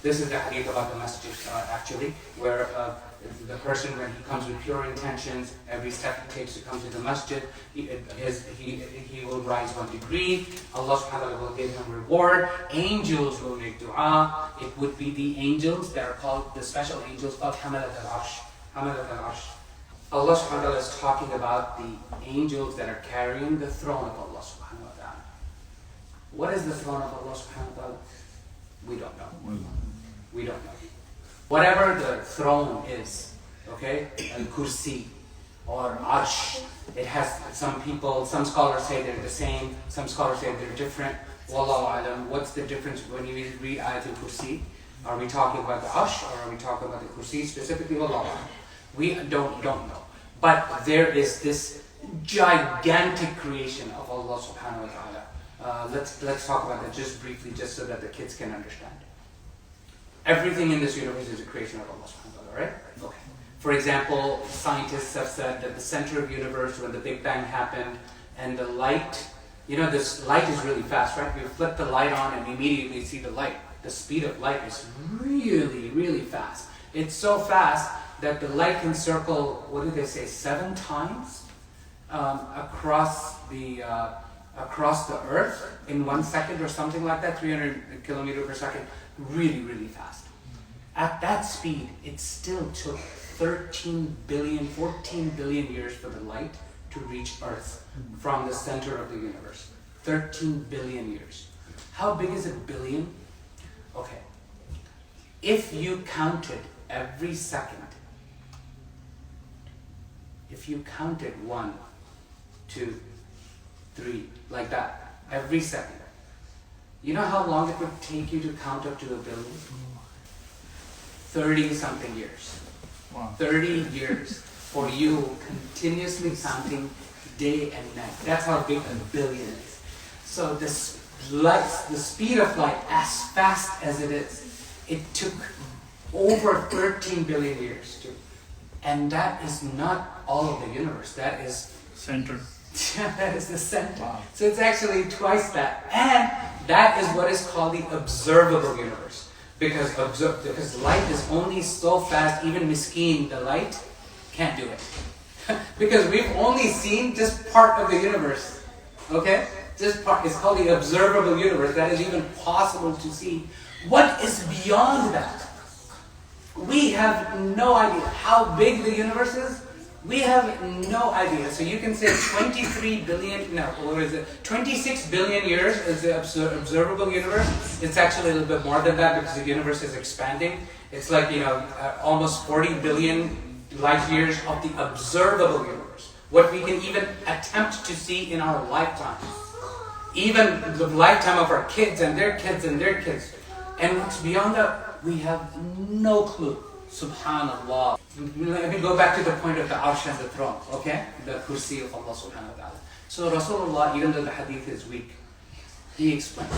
This is the hadith about the masjid actually, where the person, when he comes with pure intentions, every step he takes to come to the masjid, he will rise 1 degree. Allah subhanahu wa ta'ala will give him reward. Angels will make dua. It would be the angels that are called, the special angels called Hamalat al-Arsh. Hamalat al-Arsh. Allah subhanahu wa ta'ala is talking about the angels that are carrying the throne of Allah subhanahu wa ta'ala. What is the throne of Allah subhanahu wa ta'ala? We don't know. We don't know. Whatever the throne is, okay, al-Kursi or Arsh, it has some scholars say they're the same, some scholars say they're different. Wallahu alam, what's the difference when you read Ayatul Kursi? Are we talking about the Arsh or are we talking about the Kursi specifically? Wallahu alam. We don't know. But there is this gigantic creation of Allah subhanahu wa ta'ala. Let's talk about that just briefly, just so that the kids can understand. Everything in this universe is a creation of Allah subhanahu wa ta'ala, right? Okay. For example, scientists have said that the center of the universe, when the Big Bang happened, and the light, this light is really fast, right? You flip the light on and immediately see the light. The speed of light is really, really fast. It's so fast that the light can circle, what do they say, 7 times across the earth in 1 second or something like that, 300 kilometers per second, really, really fast. At that speed, it still took 14 billion years for the light to reach Earth from the center of the universe. 13 billion years. How big is a billion? Okay. If you counted every second, if you counted 1, 2, 3, like that, every second, you know how long it would take you to count up to a billion? 30-something years. Wow. 30 years for you continuously counting day and night. That's how big a billion is. So the speed of light, as fast as it is, it took over 13 billion years to. And that is not all of the universe. That is center. That is the center. Wow. So it's actually twice that. And that is what is called the observable universe. Because light is only so fast, even miskeen, the light can't do it. Because we've only seen just part of the universe. Okay? Just part. It's called the observable universe. That is even possible to see. What is beyond that? We have no idea how big the universe is. We have no idea. So you can say 26 billion years is the observable universe. It's actually a little bit more than that because the universe is expanding. It's like, almost 40 billion light years of the observable universe. What we can even attempt to see in our lifetime. Even the lifetime of our kids and their kids and their kids. And what's beyond that, we have no clue. Subhanallah. Let me go back to the point of the Arsh and the throne, okay? The Kursi of Allah subhanahu wa ta'ala. So Rasulullah, even though the hadith is weak, he explained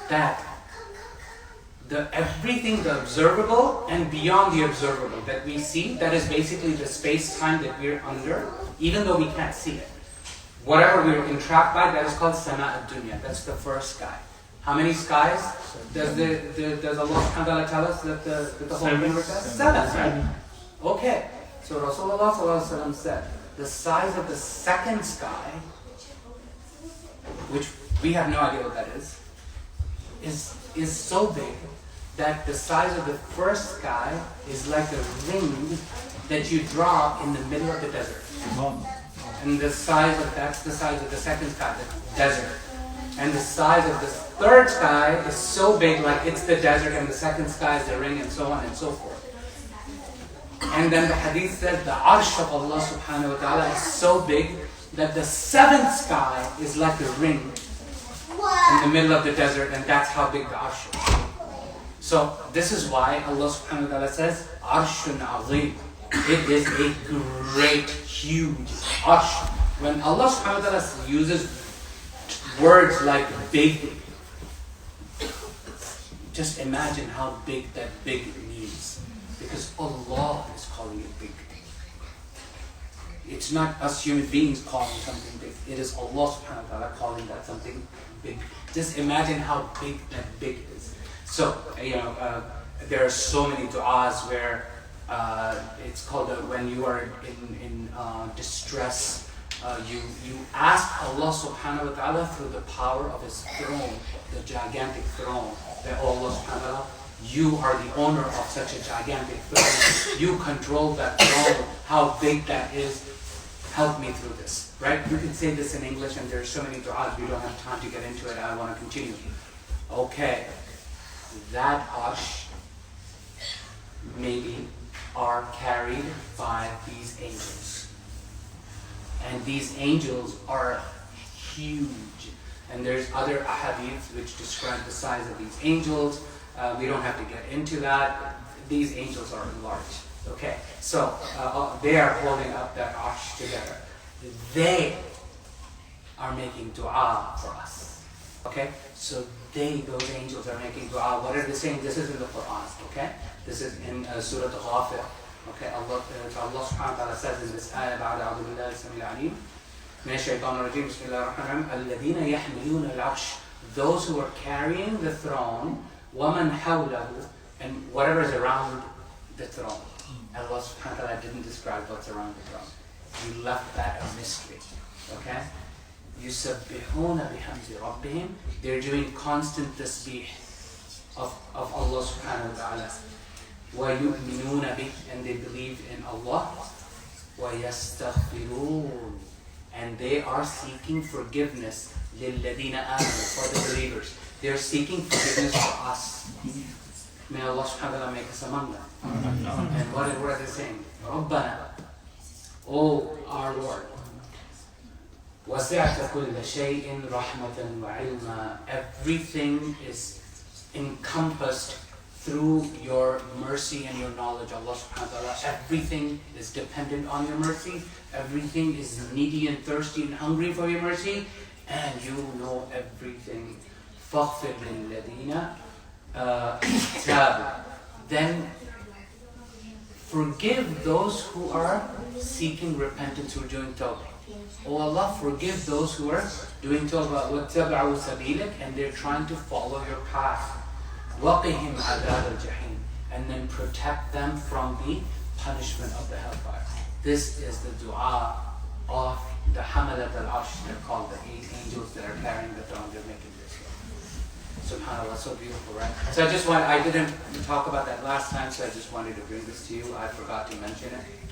that everything, the observable and beyond the observable that we see, that is basically the space-time that we're under, even though we can't see it. Whatever we're entrapped by, that is called Sama ad-Dunya. That's the first sky. How many skies does Allah subhanahu wa ta'ala tell us that the whole universe has? 7, right? Okay. So Rasulullah sallallahu alaihi wasallam said, the size of the second sky, which we have no idea what that is so big that the size of the first sky is like a ring that you draw in the middle of the desert. And that's the size of the second sky, the desert. And the size of the third sky is so big, like it's the desert, and the second sky is the ring, and so on and so forth. And then the hadith says the Arsh of Allah subhanahu wa ta'ala is so big that the 7th sky is like a ring in the middle of the desert, and that's how big the Arsh is. So this is why Allah subhanahu wa ta'ala says, Arshun azim. It is a great, huge Arsh. When Allah subhanahu wa ta'ala uses words like big, just imagine how big that big means. Because Allah is calling it big. It's not us human beings calling something big. It is Allah subhanahu wa ta'ala calling that something big. Just imagine how big that big is. So, there are so many du'as where it's called when you are in distress, you ask Allah subhanahu wa ta'ala through the power of His throne, the gigantic throne, that Allah subhanahu wa ta'ala, you are the owner of such a gigantic throne. You control that throne, how big that is. Help me through this, right? You can say this in English, and there are so many du'as, we don't have time to get into it. I want to continue. Okay, that arsh maybe are carried by these angels. And these angels are huge. And there's other ahadith which describe the size of these angels. We don't have to get into that. These angels are large. Okay, so they are holding up that arsh together. They are making dua for us. Okay, so those angels are making dua. What are they saying? This is in the Quran. Okay, this is in Surat Ghafir. Okay, Allah subhanahu wa ta'ala says in this ayah, أعوذ بالله السميع العليم من الشيطان الرجيم بسم الله الرحمن الرحيم الذين يحملون العرش, those who are carrying the throne, ومن حوله, and whatever is around the throne. Allah subhanahu wa ta'ala didn't describe what's around the throne. He left that a mystery. Okay? يُسَبِّحُونَ بِحَمْدِ رَبِّهِمْ, they're doing constant tasbih of Allah subhanahu wa ta'ala. وَيُؤْمِنُونَ بِهِ, and they believe in Allah. وَيَسْتَغْفِرُونَ, and they are seeking forgiveness لِلَّذِينَ آمَنُوا, for the believers. They are seeking forgiveness for us. May Allah subhanahu wa ta'ala make us among them. And what are they saying? رَبَّنَا, oh our Lord, وَسِعْتَ كُلَّ شَيْءٍ رَحْمَةً وَعِلْمًا, everything is encompassed through your mercy and your knowledge, Allah subhanahu wa ta'ala. Everything is dependent on your mercy. Everything is needy and thirsty and hungry for your mercy. And you know everything. فَاغْفِرْ لِلَّذِينَ تَابُوا, then forgive those who are seeking repentance, who are doing tawbah. Oh Allah, forgive those who are doing tawbah. وَاتَّبَعُوا سَبِيلَكَ, and they're trying to follow your path. وَقِهِمْ عَذَابَ الْجَحِيمِ, and then protect them from the punishment of the hellfire. This is the dua of the Hamalat al-Arsh. They're called the 8 angels that are carrying the throne. They're making this one. SubhanAllah, so beautiful, right? So I didn't talk about that last time, so I just wanted to bring this to you. I forgot to mention it.